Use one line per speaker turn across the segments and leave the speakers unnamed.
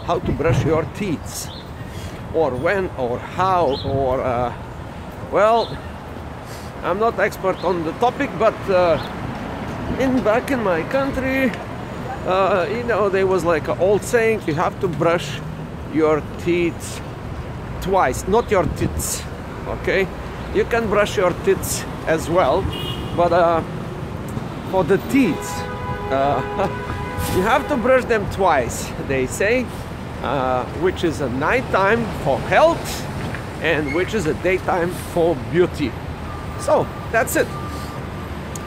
how to brush your teeth, or when, or how, or well, I'm not expert on the topic, but back in my country, you know, there was like an old saying: you have to brush your teeth twice, not your teeth. Okay, you can brush your teeth as well, but for the teeth, you have to brush them twice, they say, which is a nighttime for health and which is a daytime for beauty. So that's it.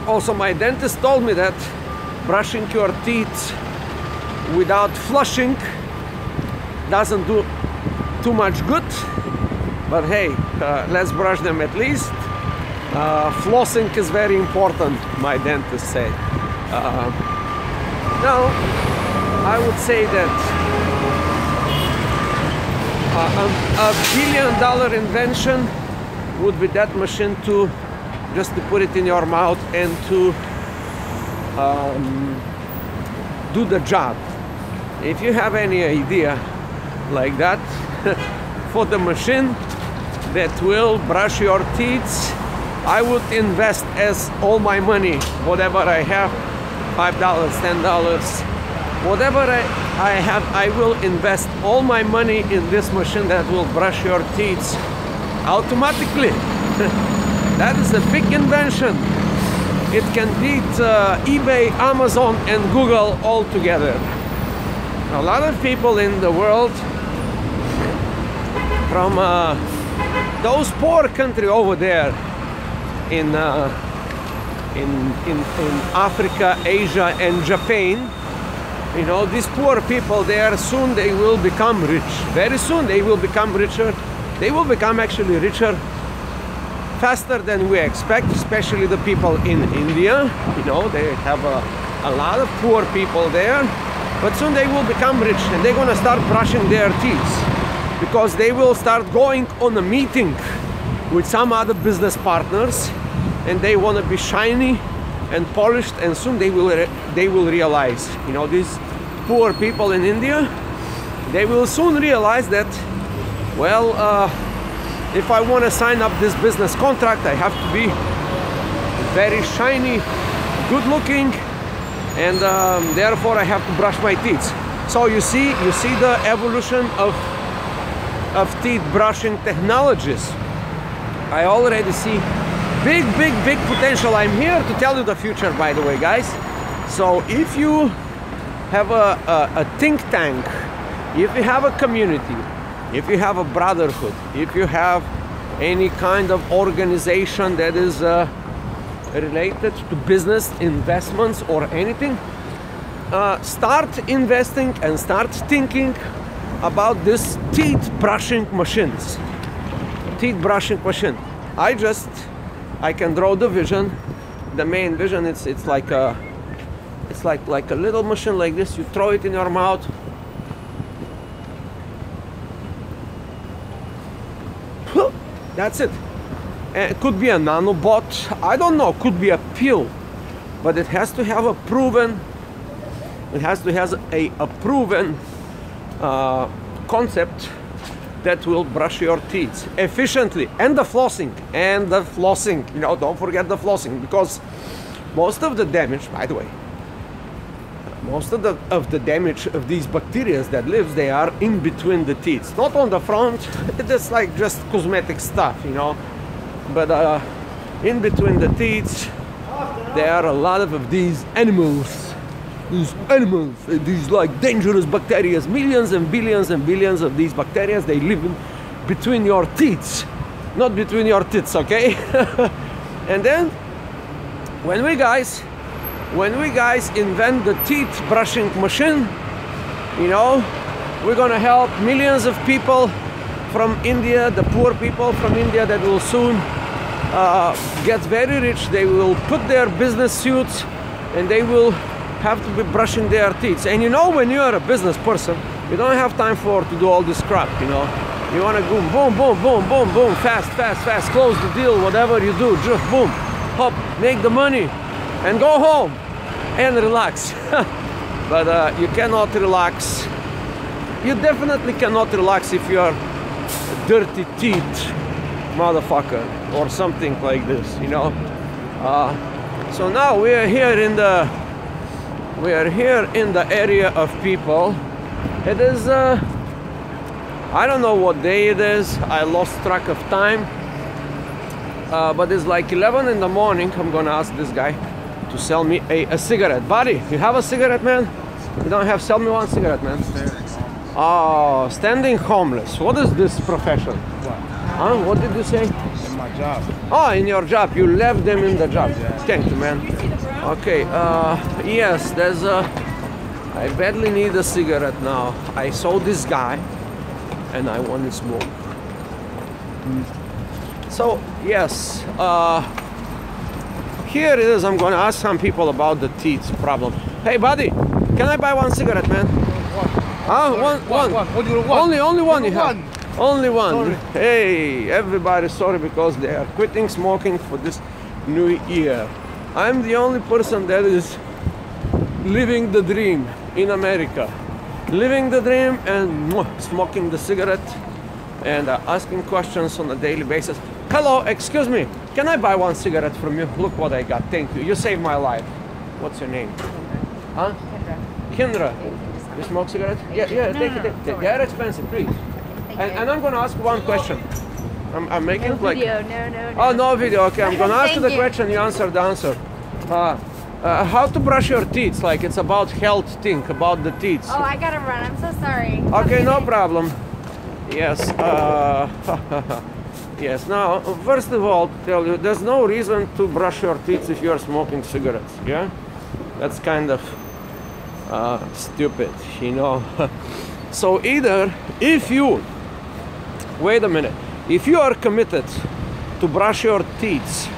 Also, my dentist told me that brushing your teeth without flushing doesn't do too much good, but hey, let's brush them at least. Flossing is very important, my dentist said. Now, I would say that a $1 billion invention would be that machine to just to put it in your mouth and to do the job. If you have any idea like that for the machine that will brush your teeth, I would invest as all my money, whatever I have, $5, $10, whatever I have, I will invest all my money in this machine that will brush your teeth automatically. That is a big invention. It can beat eBay, Amazon, and Google all together. A lot of people in the world from those poor country over there in Africa, Asia, and Japan, you know, these poor people there, soon they will become rich. Very soon they will become richer. They will become actually richer faster than we expect, especially the people in India. You know, they have a lot of poor people there, but soon they will become rich and they're gonna start brushing their teeth because they will start going on a meeting with some other business partners and they want to be shiny and polished, and soon they will realize, you know, these poor people in India, they will soon realize that, well, if I want to sign up this business contract, I have to be very shiny, good looking, and therefore I have to brush my teeth. So you see the evolution of teeth brushing technologies. I already see big potential. I'm here to tell you the future, by the way, guys. So if you have a think tank, if you have a community, if you have a brotherhood, if you have any kind of organization that is related to business, investments, or anything, start investing and start thinking about this teeth brushing machines. Teeth brushing machine. I can draw the vision. The main vision, it's like a little machine like this. You throw it in your mouth. That's it. It could be a nanobot. I don't know. Could be a pill, but it has to have a proven. It has to have a proven concept that will brush your teeth efficiently, and the flossing, you know, don't forget the flossing, because most of the damage, by the way, most of the damage of these bacteria that lives, they are in between the teeth, not on the front. It's like just cosmetic stuff, you know, but in between the teeth there are a lot of these animals. These like dangerous bacteria, millions and billions of these bacteria, they live in between your teeth, not between your teeth, okay? And then when we guys invent the teeth brushing machine, you know, we're gonna help millions of people from India, the poor people from India that will soon get very rich. They will put their business suits and they will have to be brushing their teeth. And you know, when you are a business person, you don't have time to do all this crap, you know. You want to go boom, fast, close the deal, whatever you do, just boom, hop, make the money, and go home and relax. But you cannot relax you definitely cannot relax if you're dirty teeth motherfucker or something like this, you know. So now we are here in the area of people. It is I don't know what day it is. I lost track of time. But it's like 11 in the morning. I'm gonna ask this guy to sell me a cigarette. Buddy, you have a cigarette, man? You don't have? Sell me one cigarette, man. Oh, standing homeless. What is this profession?
What?
Huh? What did you say?
In my job.
Oh, in your job. You left them in the job.
Yeah.
Thank you, man. Okay, yes, there's a... I badly need a cigarette now. I saw this guy and I want to smoke. So, yes, here it is. I'm going to ask some people about the teats problem. Hey, buddy, can I buy one cigarette, man? Huh? One.
What do you want?
Only one you have. Only one.
Sorry.
Hey, everybody, sorry because they are quitting smoking for this new year. I'm the only person that is living the dream in America. Living the dream and smoking the cigarette and asking questions on a daily basis. Hello, excuse me, can I buy one cigarette from you? Look what I got, thank you. You saved my life. What's your name? Huh? Kendra. You smoke cigarettes? Yeah, take it. They're expensive, please. And I'm going to ask one question. I'm making
No
like...
video, no.
Oh, no video, okay. I'm going to ask you the
Thank you.
question, you answer the answer. How to brush your teeth, like it's about health thing, about the teeth.
Oh, I gotta run. I'm so sorry.
Okay, no problem. Yes. Yes. Now, first of all, tell you, there's no reason to brush your teeth if you're smoking cigarettes. Yeah, that's kind of stupid, you know. So either if you wait a minute, if you are committed to brush your teeth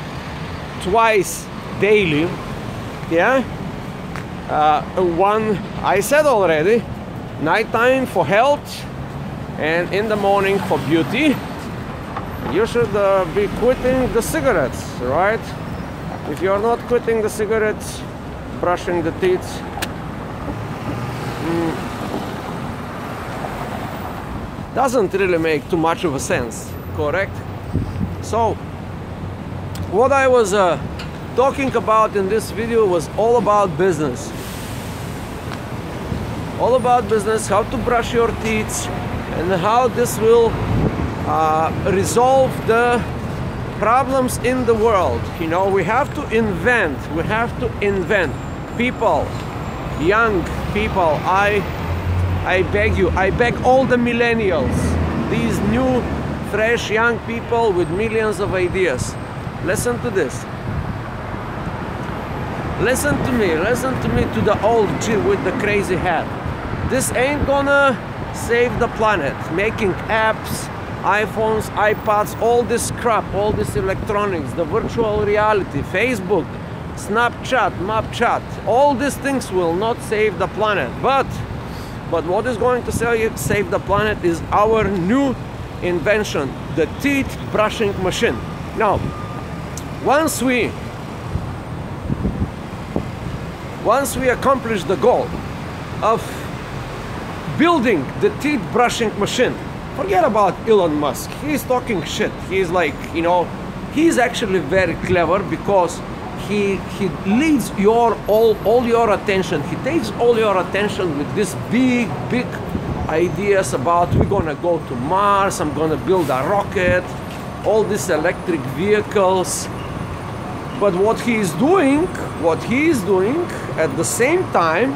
twice daily, yeah. One I said already, nighttime for health and in the morning for beauty. You should be quitting the cigarettes, right? If you're not quitting the cigarettes, brushing the teeth, doesn't really make too much of a sense, correct? So, what I was talking about in this video was all about business. All about business, how to brush your teeth and how this will resolve the problems in the world. You know, we have to invent people, young people. I beg you, I beg all the millennials, these new fresh young people with millions of ideas, listen to this. Listen to me to the old G with the crazy hat. This ain't gonna save the planet. Making apps, iPhones, iPads, all this crap, all this electronics, the virtual reality, Facebook, Snapchat, all these things will not save the planet. But what is going to save the planet is our new invention, the teeth brushing machine. Now, once we accomplish the goal of building the teeth brushing machine, forget about Elon Musk. He's talking shit. He's like, you know, he's actually very clever because he leads all your attention. He takes all your attention with this big ideas about we're gonna go to Mars, I'm gonna build a rocket, all these electric vehicles. But what he is doing at the same time,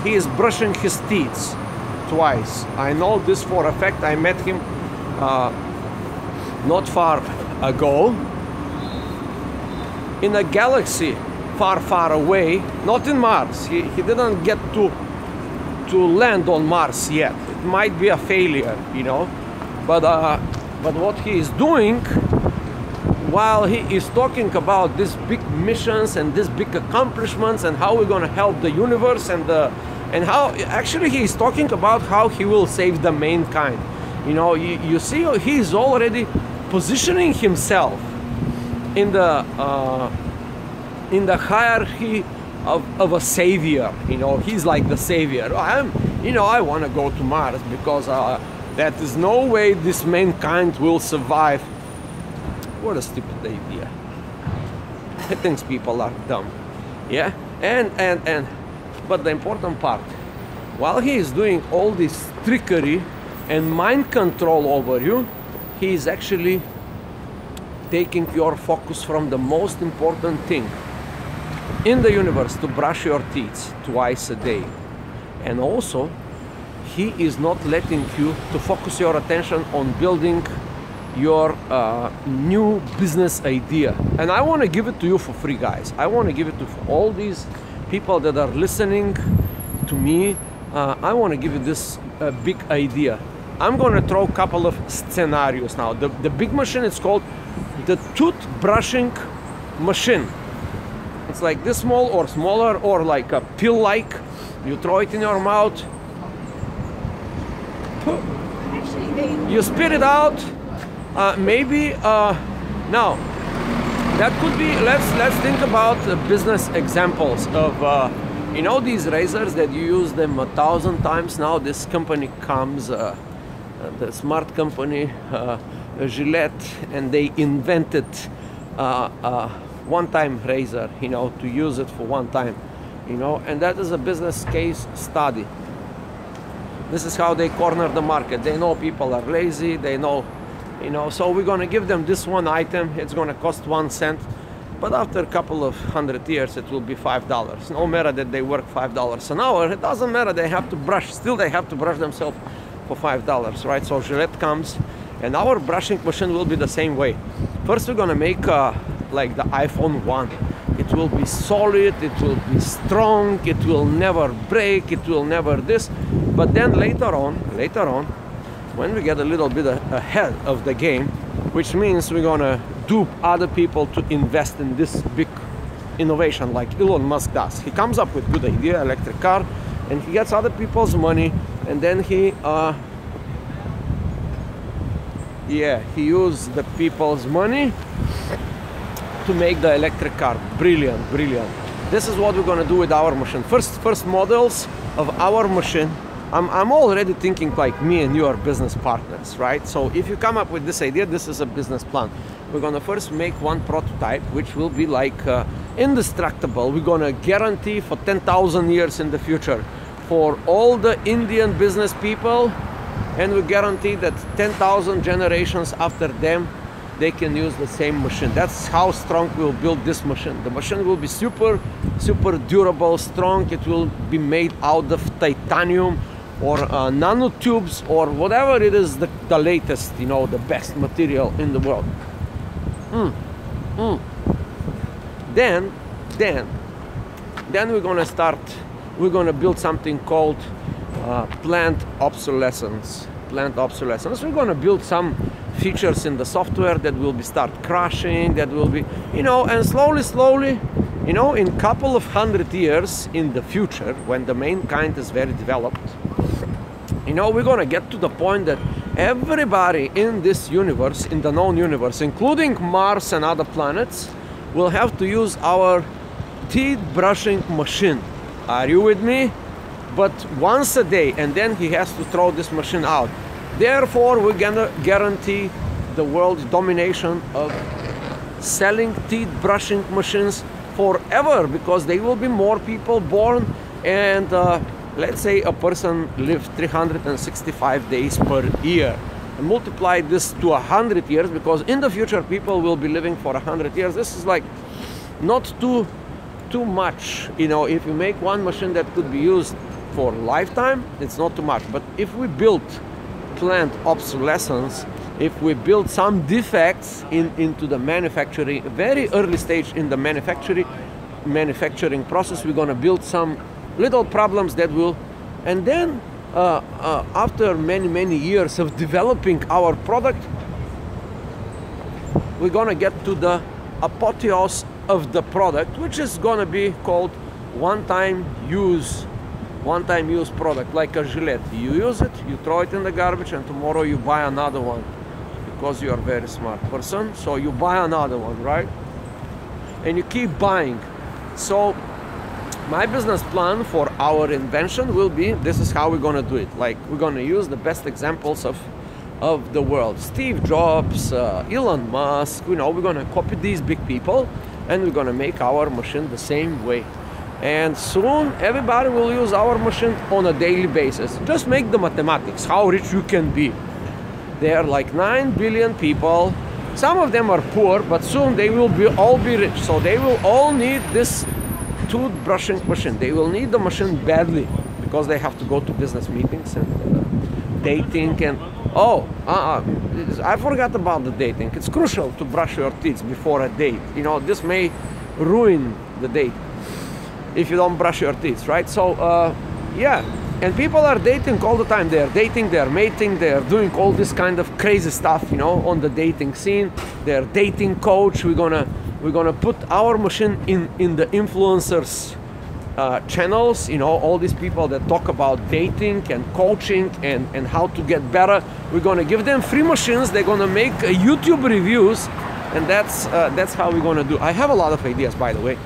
he is brushing his teeth twice. I know this for a fact. I met him not far ago in a galaxy far away, not in Mars. He didn't get to land on Mars yet. It might be a failure, you know. But what he is doing, while he is talking about these big missions and these big accomplishments and how we're going to help the universe and how actually he is talking about how he will save the mankind. You know, you see, he is already positioning himself in the hierarchy of a savior. You know, he's like the savior. you know, I want to go to Mars because that is no way this mankind will survive. What a stupid idea. He thinks people are dumb. Yeah, but the important part, while he is doing all this trickery and mind control over you, he is actually taking your focus from the most important thing in the universe, to brush your teeth twice a day. And also, he is not letting you to focus your attention on building your new business idea. And I want to give it to you for free, guys. I want to give it to all these people that are listening to me. I want to give you this big idea. I'm going to throw a couple of scenarios now. The big machine is called the toothbrushing machine. It's like this small or smaller, or like a pill-like. You throw it in your mouth. You spit it out. Maybe now that could be. Let's think about business examples of you know, these razors that you use them 1,000 times. Now this company comes, the smart company, Gillette, and they invented one-time razor, you know, to use it for one time, you know, and that is a business case study. This is how they corner the market. They know people are lazy, they know, you know, so we're going to give them this one item. It's going to cost 1 cent, but after a couple of 100 years it will be $5. No matter that they work $5 an hour, it doesn't matter. They have to brush, still they have to brush themselves for $5, right? So Gillette comes, and our brushing machine will be the same way. First we're going to make like the iPhone 1. It will be solid, it will be strong, it will never break, it will never this. But then later on, when we get a little bit ahead of the game, which means we're gonna dupe other people to invest in this big innovation like Elon Musk does. He comes up with good idea, electric car, and he gets other people's money, and then he used the people's money to make the electric car. Brilliant, brilliant. This is what we're gonna do with our machine. First models of our machine. I'm already thinking like me and you are business partners, right? So if you come up with this idea, this is a business plan. We're gonna first make one prototype, which will be like indestructible. We're gonna guarantee for 10,000 years in the future for all the Indian business people, and we guarantee that 10,000 generations after them, they can use the same machine. That's how strong we'll build this machine. The machine will be super durable, strong. It will be made out of titanium or nanotubes or whatever it is, the latest, you know, the best material in the world. Then we're gonna build something called planned obsolescence. We're gonna build some features in the software that will be start crashing, that will be, you know, and slowly, you know, in a couple of 100 years in the future, when the mankind is very developed, you know, we're gonna get to the point that everybody in this universe, in the known universe, including Mars and other planets, will have to use our teeth brushing machine. Are you with me? But once a day, and then he has to throw this machine out. Therefore, we're gonna guarantee the world's domination of selling teeth brushing machines forever, because there will be more people born, and let's say a person lives 365 days per year. And multiply this to 100 years, because in the future people will be living for 100 years. This is like not too much, you know. If you make one machine that could be used for a lifetime, it's not too much. But if we build planned obsolescence, if we build some defects into the manufacturing, very early stage in the manufacturing process, we're going to build some little problems that will, and then after many years of developing our product, we're going to get to the apotheose of the product, which is going to be called one-time use product, like a Gillette. You use it, you throw it in the garbage, and tomorrow you buy another one, because you are a very smart person. So you buy another one, right? And you keep buying. So my business plan for our invention will be, this is how we're gonna do it. Like, we're gonna use the best examples of the world. Steve Jobs, Elon Musk, you know, we're gonna copy these big people and we're gonna make our machine the same way. And soon everybody will use our machine on a daily basis. Just make the mathematics, how rich you can be. There are like 9 billion people. Some of them are poor, but soon they will all be rich. So they will all need this toothbrushing machine. They will need the machine badly because they have to go to business meetings and dating and I forgot about the dating. It's crucial to brush your teeth before a date. You know, this may ruin the date if you don't brush your teeth, right? So yeah, and people are dating all the time. They're dating, they're mating, they're doing all this kind of crazy stuff, you know, on the dating scene. They're dating coach. We're gonna put our machine in the influencers channels, you know, all these people that talk about dating and coaching and how to get better. We're gonna give them free machines. They're gonna make YouTube reviews, and that's how we're gonna do. I have a lot of ideas, by the way,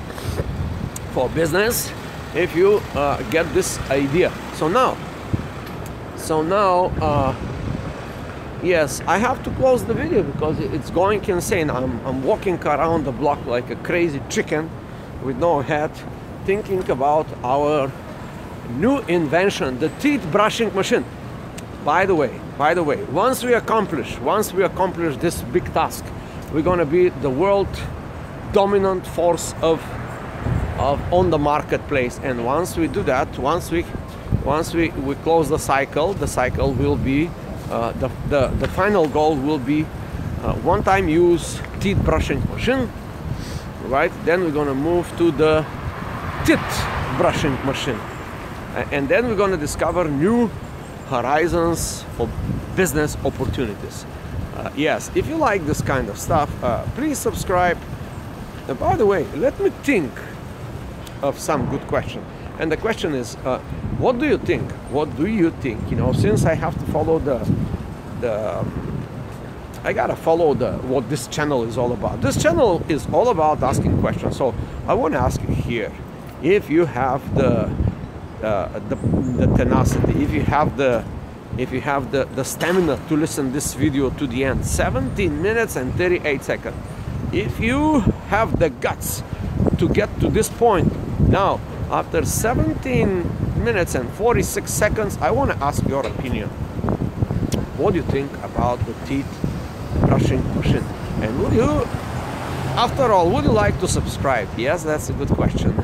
for business if you get this idea. So now yes, I have to close the video because it's going insane. I'm walking around the block like a crazy chicken with no head, thinking about our new invention, the teeth brushing machine. By the way, once we accomplish this big task, we're gonna be the world dominant force of on the marketplace. And once we do that, once we close the cycle will be the final goal will be one-time use teeth brushing machine, right? Then we're gonna move to the teeth brushing machine, and then we're gonna discover new horizons for business opportunities. Yes, if you like this kind of stuff, please subscribe. And by the way, let me think of some good question. And the question is, what do you think? What do you think? You know, since I have to follow I gotta follow what this channel is all about. This channel is all about asking questions. So I want to ask you here, if you have the tenacity, if you have the stamina to listen this video to the end, 17 minutes and 38 seconds. If you have the guts to get to this point, now after 17 minutes and 46 seconds, I want to ask your opinion. What do you think about the teeth brushing machine? And would you, after all, would you like to subscribe? Yes, that's a good question.